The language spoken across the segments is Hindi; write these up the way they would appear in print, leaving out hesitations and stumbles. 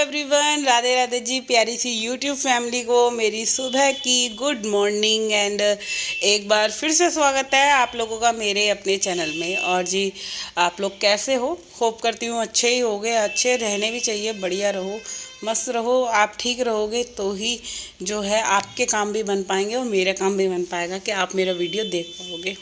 एवरीवन, राधे राधे जी। प्यारी सी यूट्यूब फैमिली को मेरी सुबह की गुड मॉर्निंग एंड एक बार फिर से स्वागत है आप लोगों का मेरे अपने चैनल में। और जी, आप लोग कैसे हो? होप करती हूँ अच्छे ही होगे। अच्छे रहने भी चाहिए, बढ़िया रहो, मस्त रहो। आप ठीक रहोगे तो ही जो है आपके काम भी बन पाएंगे और मेरा काम भी बन पाएगा कि आप मेरा वीडियो देख पाओगे।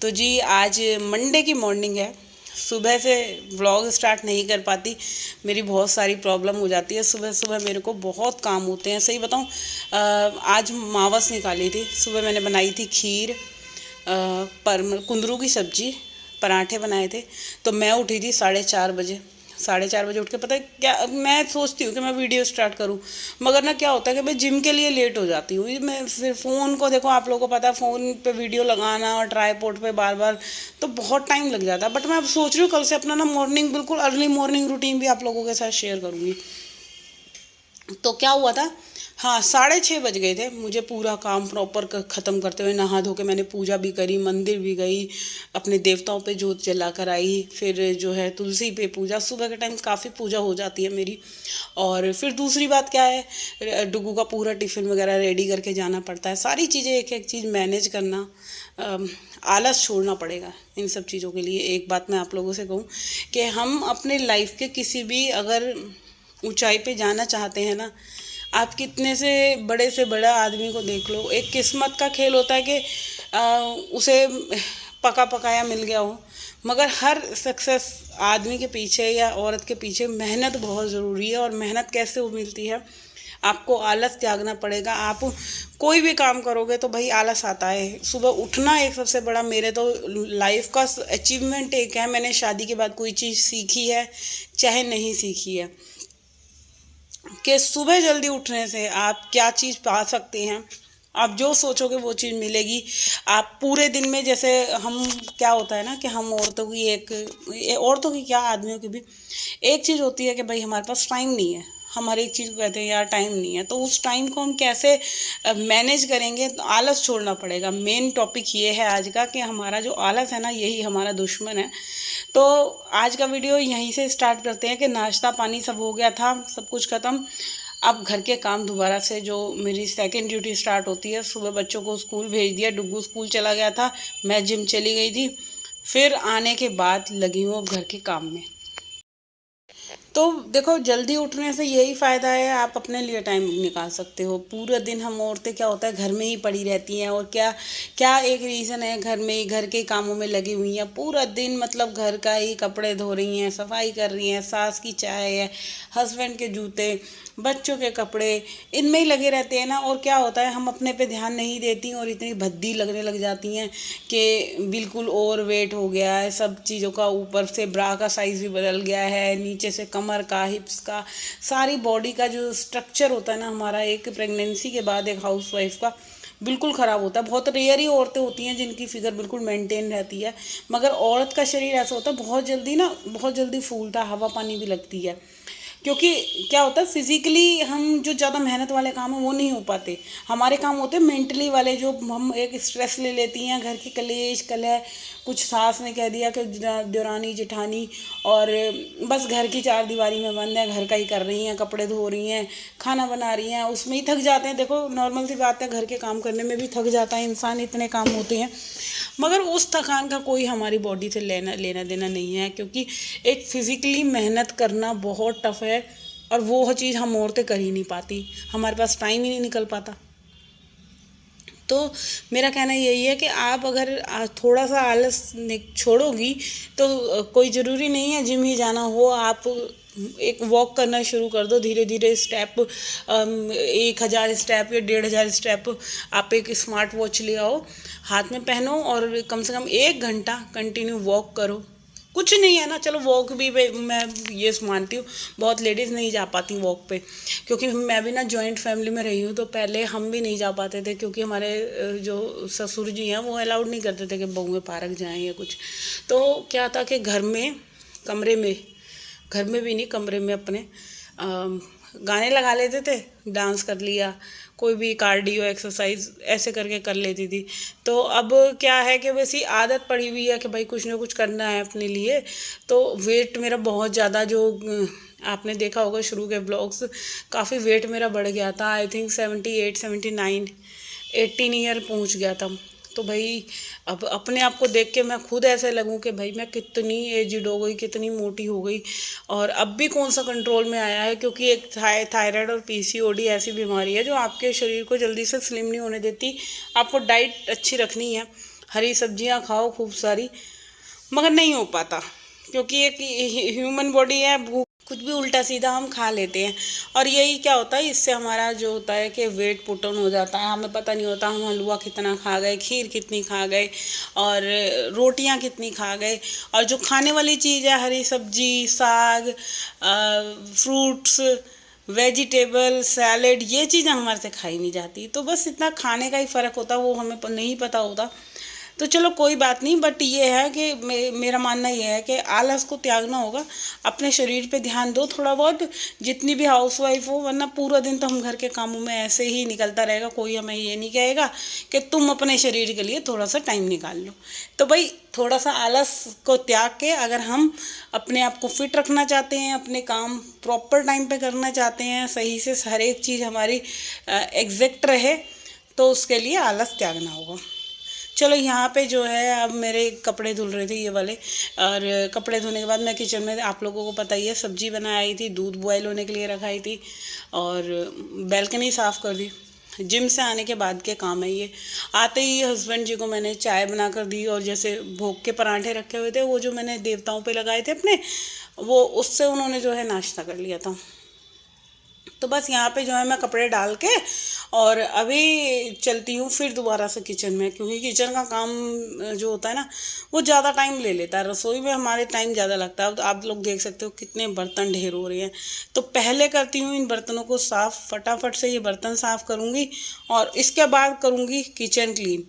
तो जी, आज मंडे की मॉर्निंग है। सुबह से व्लॉग स्टार्ट नहीं कर पाती, मेरी बहुत सारी प्रॉब्लम हो जाती है। सुबह सुबह मेरे को बहुत काम होते हैं। सही बताऊं, आज मावस निकाली थी। सुबह मैंने बनाई थी खीर, पर कुंदरू की सब्जी, पराठे बनाए थे। तो मैं उठी थी 4:30 बजे। 4:30 बजे उठ के पता है क्या, मैं सोचती हूँ कि मैं वीडियो स्टार्ट करूँ, मगर ना क्या होता है कि मैं जिम के लिए लेट हो जाती हूँ। मैं फिर फ़ोन को देखो, आप लोगों को पता है फ़ोन पे वीडियो लगाना और ट्राईपोड पे बार बार तो बहुत टाइम लग जाता है। बट मैं अब सोच रही हूँ कल से अपना ना मॉर्निंग, बिल्कुल अर्ली मॉर्निंग रूटीन भी आप लोगों के साथ शेयर करूँगी। तो क्या हुआ था, हाँ, 6:30 बज गए थे मुझे पूरा काम प्रॉपर ख़त्म करते हुए। नहा धो के मैंने पूजा भी करी, मंदिर भी गई, अपने देवताओं पे जोत जला कर आई। फिर जो है तुलसी पे पूजा, सुबह के टाइम काफ़ी पूजा हो जाती है मेरी। और फिर दूसरी बात क्या है, डुगू का पूरा टिफ़िन वगैरह रेडी करके जाना पड़ता है। सारी चीज़ें एक एक चीज़ मैनेज करना, आलस छोड़ना पड़ेगा इन सब चीज़ों के लिए। एक बात मैं आप लोगों से कहूँ कि हम अपने लाइफ के किसी भी अगर ऊंचाई पे जाना चाहते हैं ना, आप कितने से बड़ा आदमी को देख लो, एक किस्मत का खेल होता है कि उसे पका पकाया मिल गया हो। मगर हर सक्सेस आदमी के पीछे या औरत के पीछे मेहनत बहुत ज़रूरी है। और मेहनत कैसे मिलती है, आपको आलस त्यागना पड़ेगा। आप कोई भी काम करोगे तो भाई आलस आता है। सुबह उठना एक सबसे बड़ा, मेरे तो लाइफ का अचीवमेंट एक है, मैंने शादी के बाद कोई चीज़ सीखी है चाहे नहीं सीखी है, कि सुबह जल्दी उठने से आप क्या चीज़ पा सकते हैं। आप जो सोचोगे वो चीज़ मिलेगी। आप पूरे दिन में, जैसे हम, क्या होता है ना कि हम औरतों की औरतों की क्या, आदमियों की भी एक चीज़ होती है कि भाई हमारे पास टाइम नहीं है। हम हर एक चीज़ को कहते हैं यार टाइम नहीं है, तो उस टाइम को हम कैसे मैनेज करेंगे। तो आलस छोड़ना पड़ेगा। मेन टॉपिक ये है आज का कि हमारा जो आलस है ना, यही हमारा दुश्मन है। तो आज का वीडियो यहीं से स्टार्ट करते हैं कि नाश्ता पानी सब हो गया था, सब कुछ ख़त्म। अब घर के काम दोबारा से, जो मेरी सेकंड ड्यूटी स्टार्ट होती है। सुबह बच्चों को स्कूल भेज दिया, डुग्गू स्कूल चला गया था, मैं जिम चली गई थी। फिर आने के बाद लगी हूँ अब घर के काम में। तो देखो, जल्दी उठने से यही फ़ायदा है, आप अपने लिए टाइम निकाल सकते हो। पूरा दिन हम औरतें क्या होता है, घर में ही पड़ी रहती हैं। और क्या क्या एक रीज़न है, घर में ही घर के कामों में लगी हुई हैं पूरा दिन। मतलब घर का ही, कपड़े धो रही हैं, सफाई कर रही हैं, सास की चाय है, हस्बैंड के जूते, बच्चों के कपड़े, इनमें ही लगे रहते हैं ना। और क्या होता है, हम अपने पे ध्यान नहीं देती और इतनी भद्दी लगने लग जाती हैं कि बिल्कुल ओवर वेट हो गया है सब चीज़ों का। ऊपर से ब्रा का साइज़ भी बदल गया है, नीचे से कमर का, हिप्स का, सारी बॉडी का जो स्ट्रक्चर होता है ना हमारा, एक प्रेगनेंसी के बाद एक हाउसवाइफ का बिल्कुल ख़राब होता है। बहुत रेयर ही औरतें होती हैं जिनकी फिगर बिल्कुल मेंटेन रहती है। मगर औरत का शरीर ऐसा होता है, बहुत जल्दी ना, बहुत जल्दी फूलता, हवा पानी भी लगती है। क्योंकि क्या होता है, फिजिकली हम जो ज़्यादा मेहनत वाले काम हैं वो नहीं हो पाते। हमारे काम होते हैं मेंटली वाले, जो हम एक स्ट्रेस ले लेती हैं, घर की कलेश कलह, कुछ सास ने कह दिया कि देवरानी जेठानी, और बस घर की चार दीवारी में बंद है, घर का ही कर रही हैं, कपड़े धो रही हैं, खाना बना रही हैं, उसमें ही थक जाते हैं। देखो, नॉर्मल सी बात है, घर के काम करने में भी थक जाता है इंसान, इतने काम होते हैं। मगर उस थकान का कोई हमारी बॉडी से लेना देना नहीं है, क्योंकि एक फिज़िकली मेहनत करना बहुत टफ है। और वो चीज़ हम औरतें कर ही नहीं पाती, हमारे पास टाइम ही नहीं निकल पाता। तो मेरा कहना यही है कि आप अगर थोड़ा सा आलस छोड़ोगी तो कोई ज़रूरी नहीं है जिम ही जाना हो। आप एक वॉक करना शुरू कर दो, धीरे धीरे स्टेप, 1,000 स्टेप या 1,500 स्टेप। आप एक स्मार्ट वॉच ले आओ, हाथ में पहनो और कम से कम 1 घंटा कंटिन्यू वॉक करो। कुछ नहीं है ना, चलो वॉक भी मैं ये मानती हूँ, बहुत लेडीज़ नहीं जा पाती वॉक पे। क्योंकि मैं भी ना जॉइंट फैमिली में रही हूँ, तो पहले हम भी नहीं जा पाते थे, क्योंकि हमारे जो ससुर जी हैं वो अलाउड नहीं करते थे कि बहुएं पार्क जाएं या कुछ। तो क्या था कि घर में, कमरे में, घर में भी नहीं, कमरे में अपने गाने लगा लेते थे, डांस कर लिया, कोई भी कार्डियो एक्सरसाइज ऐसे करके कर लेती थी। तो अब क्या है कि वैसी आदत पड़ी हुई है कि भाई कुछ ना कुछ करना है अपने लिए। तो वेट मेरा बहुत ज़्यादा, जो आपने देखा होगा शुरू के ब्लॉग्स, काफ़ी वेट मेरा बढ़ गया था। आई थिंक 78, 79, 18 ईयर पहुंच गया था। तो भाई अब अपने आप को देख के मैं खुद ऐसे लगूं कि भाई मैं कितनी एजिड हो गई, कितनी मोटी हो गई। और अब भी कौन सा कंट्रोल में आया है, क्योंकि एक थायराइड और पीसीओडी ऐसी बीमारी है जो आपके शरीर को जल्दी से स्लिम नहीं होने देती। आपको डाइट अच्छी रखनी है, हरी सब्जियां खाओ खूब सारी, मगर नहीं हो पाता, क्योंकि एक ह्यूमन बॉडी है, भूख कुछ भी उल्टा सीधा हम खा लेते हैं। और यही क्या होता है, इससे हमारा जो होता है कि वेट पुट ऑन हो जाता है। हमें पता नहीं होता हम हलवा कितना खा गए, खीर कितनी खा गए, और रोटियां कितनी खा गए। और जो खाने वाली चीज़ है, हरी सब्जी, साग, फ्रूट्स, वेजिटेबल, सैलेड, ये चीज़ें हमारे से खाई नहीं जाती। तो बस इतना खाने का ही फ़र्क होता है, वो हमें नहीं पता होता। तो चलो कोई बात नहीं, बट ये है कि मेरा मानना ये है कि आलस को त्यागना होगा, अपने शरीर पे ध्यान दो थोड़ा बहुत, जितनी भी हाउसवाइफ हो, वरना पूरा दिन तो हम घर के कामों में ऐसे ही निकलता रहेगा। कोई हमें ये नहीं कहेगा कि तुम अपने शरीर के लिए थोड़ा सा टाइम निकाल लो। तो भाई थोड़ा सा आलस को त्याग के अगर हम अपने आप को फिट रखना चाहते हैं, अपने काम प्रॉपर टाइम पे करना चाहते हैं, सही से हर एक चीज़ हमारी एग्जैक्ट रहे, तो उसके लिए आलस त्यागना होगा। चलो यहाँ पे जो है, अब मेरे कपड़े धुल रहे थे ये वाले, और कपड़े धोने के बाद मैं किचन में, आप लोगों को पता ही है, सब्जी बनाई थी, दूध बॉयल होने के लिए रखाई थी, और बैल्कनी साफ़ कर दी। जिम से आने के बाद के काम है ये। आते ही हस्बैंड जी को मैंने चाय बना कर दी, और जैसे भोग के पराठे रखे हुए थे, वो जो मैंने देवताओं पे लगाए थे अपने, वो उससे उन्होंने जो है नाश्ता कर लिया था। तो बस यहाँ पे जो है मैं कपड़े डाल के और अभी चलती हूँ फिर दोबारा से किचन में, क्योंकि किचन का काम जो होता है ना, वो ज़्यादा टाइम ले लेता है। रसोई में हमारे टाइम ज़्यादा लगता है। तो आप लोग देख सकते हो कितने बर्तन ढेर हो रहे हैं। तो पहले करती हूँ इन बर्तनों को साफ़, फटाफट से ये बर्तन साफ़ करूँगी, और इसके बाद करूँगी किचन क्लीन।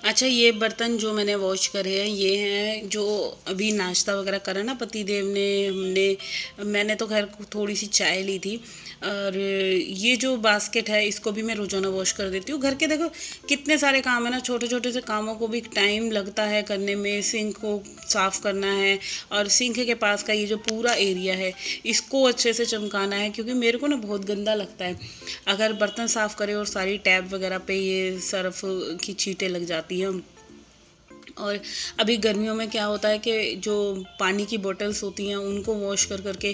अच्छा, ये बर्तन जो मैंने वॉश करे हैं, ये हैं जो अभी नाश्ता वगैरह करा ना पति देव ने, मैंने तो खैर थोड़ी सी चाय ली थी। और ये जो बास्केट है, इसको भी मैं रोज़ाना वॉश कर देती हूँ। घर के देखो कितने सारे काम है ना, छोटे छोटे से कामों को भी टाइम लगता है करने में। सिंक को साफ़ करना है, और सिंक के पास का ये जो पूरा एरिया है, इसको अच्छे से चमकाना है, क्योंकि मेरे को ना बहुत गंदा लगता है अगर बर्तन साफ़ करें और सारी टैप वगैरह पे ये सर्फ की छींटें लग जाती हैं। और अभी गर्मियों में क्या होता है कि जो पानी की बोतल्स होती हैं, उनको वॉश कर करके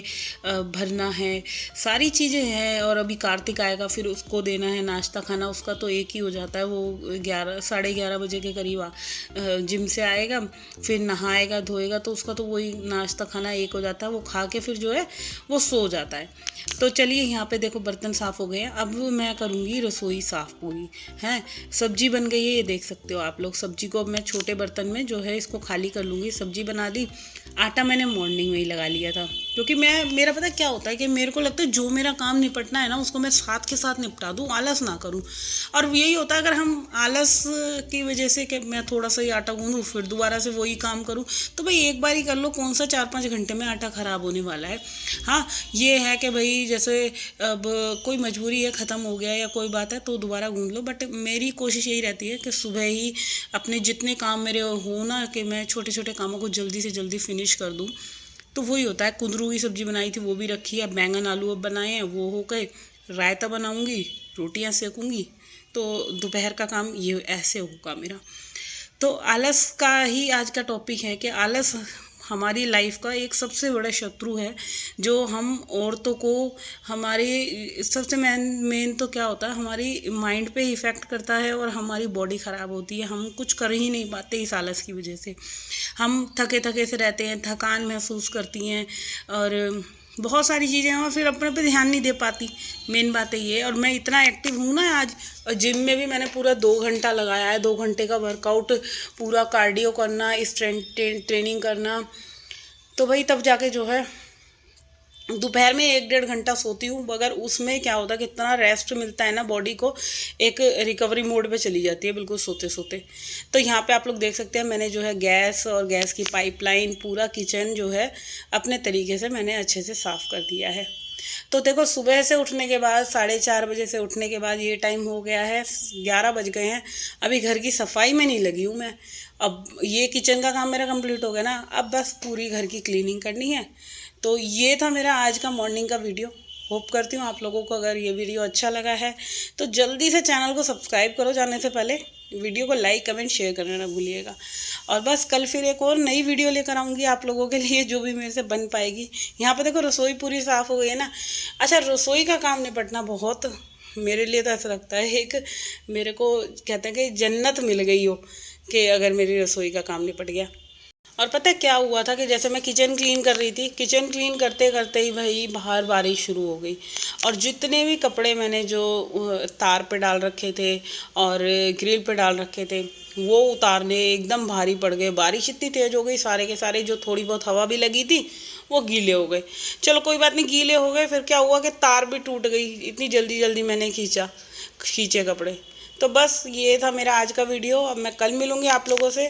भरना है, सारी चीज़ें हैं। और अभी कार्तिक आएगा, फिर उसको देना है नाश्ता खाना, उसका तो एक ही हो जाता है। वो 11 साढ़े 11 बजे के करीब जिम से आएगा, फिर नहाएगा धोएगा, तो उसका तो वही नाश्ता खाना एक हो जाता है। वो खा के फिर जो है वो सो जाता है। तो चलिए, यहाँ पे देखो बर्तन साफ़ हो गए हैं। अब मैं करूँगी रसोई साफ़ पूरी हैं। सब्जी बन गई है, ये देख सकते हो आप लोग। सब्जी को अब मैं छोटे बर्तन में जो है इसको खाली कर लूँगी। सब्जी बना दी। आटा मैंने मॉर्निंग में ही लगा लिया था, क्योंकि मेरा पता क्या होता है कि मेरे को लगता है जो मेरा काम निपटना है ना उसको मैं साथ के साथ निपटा दूँ, आलस ना करूँ। और यही होता है, अगर हम आलस की वजह से कि मैं थोड़ा सा ही आटा गूंदूँ फिर दोबारा से वही काम करूँ, तो भाई एक बार ही कर लो, कौन सा 4-5 घंटे में आटा ख़राब होने वाला है। हाँ, ये है कि भाई जैसे अब कोई मजबूरी है, ख़त्म हो गया या कोई बात है तो दोबारा गूंद लो, बट मेरी कोशिश यही रहती है कि सुबह ही अपने जितने काम मेरे हो ना, कि मैं छोटे छोटे कामों को जल्दी से जल्दी फिनिश कर दूँ। तो वही होता है। कुंदरू की सब्ज़ी बनाई थी वो भी रखी है, बैंगन आलू अब बनाए हैं वो हो गए, रायता बनाऊंगी, रोटियां सेकूंगी, तो दोपहर का काम ये ऐसे होगा मेरा। तो आलस का ही आज का टॉपिक है कि आलस हमारी लाइफ का एक सबसे बड़ा शत्रु है, जो हम औरतों को हमारी सबसे मेन तो क्या होता है, हमारी माइंड पे इफ़ेक्ट करता है और हमारी बॉडी ख़राब होती है। हम कुछ कर ही नहीं पाते इस आलस की वजह से। हम थके थके से रहते हैं, थकान महसूस करती हैं और बहुत सारी चीज़ें हैं, और फिर अपने पे ध्यान नहीं दे पाती। मेन बात है ये। और मैं इतना एक्टिव हूँ ना आज, और जिम में भी मैंने पूरा 2 घंटा लगाया है, 2 घंटे का वर्कआउट, पूरा कार्डियो करना, इस ट्रेनिंग करना। तो भाई तब जाके जो है दोपहर में 1-1.5 घंटा सोती हूँ, मगर उसमें क्या होता है कि इतना रेस्ट मिलता है ना बॉडी को, एक रिकवरी मोड पे चली जाती है बिल्कुल सोते सोते। तो यहाँ पे आप लोग देख सकते हैं मैंने जो है गैस और गैस की पाइपलाइन, पूरा किचन जो है अपने तरीके से मैंने अच्छे से साफ़ कर दिया है। तो देखो सुबह से उठने के बाद 4:30 बजे से उठने के बाद ये टाइम हो गया है, 11 बज गए हैं। अभी घर की सफाई में नहीं लगी हूँ मैं। अब ये किचन का काम मेरा कंप्लीट हो गया ना, अब बस पूरी घर की क्लीनिंग करनी है। तो ये था मेरा आज का मॉर्निंग का वीडियो। होप करती हूँ आप लोगों को अगर ये वीडियो अच्छा लगा है तो जल्दी से चैनल को सब्सक्राइब करो, जाने से पहले वीडियो को लाइक कमेंट शेयर करना ना भूलिएगा। और बस कल फिर एक और नई वीडियो लेकर आऊँगी आप लोगों के लिए, जो भी मेरे से बन पाएगी। यहाँ पे देखो रसोई पूरी साफ़ हो गई है ना। अच्छा, रसोई का काम निपटना बहुत मेरे लिए तो ऐसा लगता है, एक मेरे को कहते हैं कि जन्नत मिल गई हो, कि अगर मेरी रसोई का काम निपट गया। और पता है क्या हुआ था कि जैसे मैं किचन क्लीन कर रही थी, किचन क्लीन करते करते ही भाई बाहर बारिश शुरू हो गई, और जितने भी कपड़े मैंने जो तार पे डाल रखे थे और ग्रिल पे डाल रखे थे वो उतारने एकदम भारी पड़ गए। बारिश इतनी तेज़ हो गई, सारे के सारे जो थोड़ी बहुत हवा भी लगी थी वो गीले हो गए। चलो कोई बात नहीं, गीले हो गए, फिर क्या हुआ कि तार भी टूट गई, इतनी जल्दी जल्दी मैंने खींचे कपड़े। तो बस ये था मेरा आज का वीडियो। अब मैं कल मिलूँगी आप लोगों से।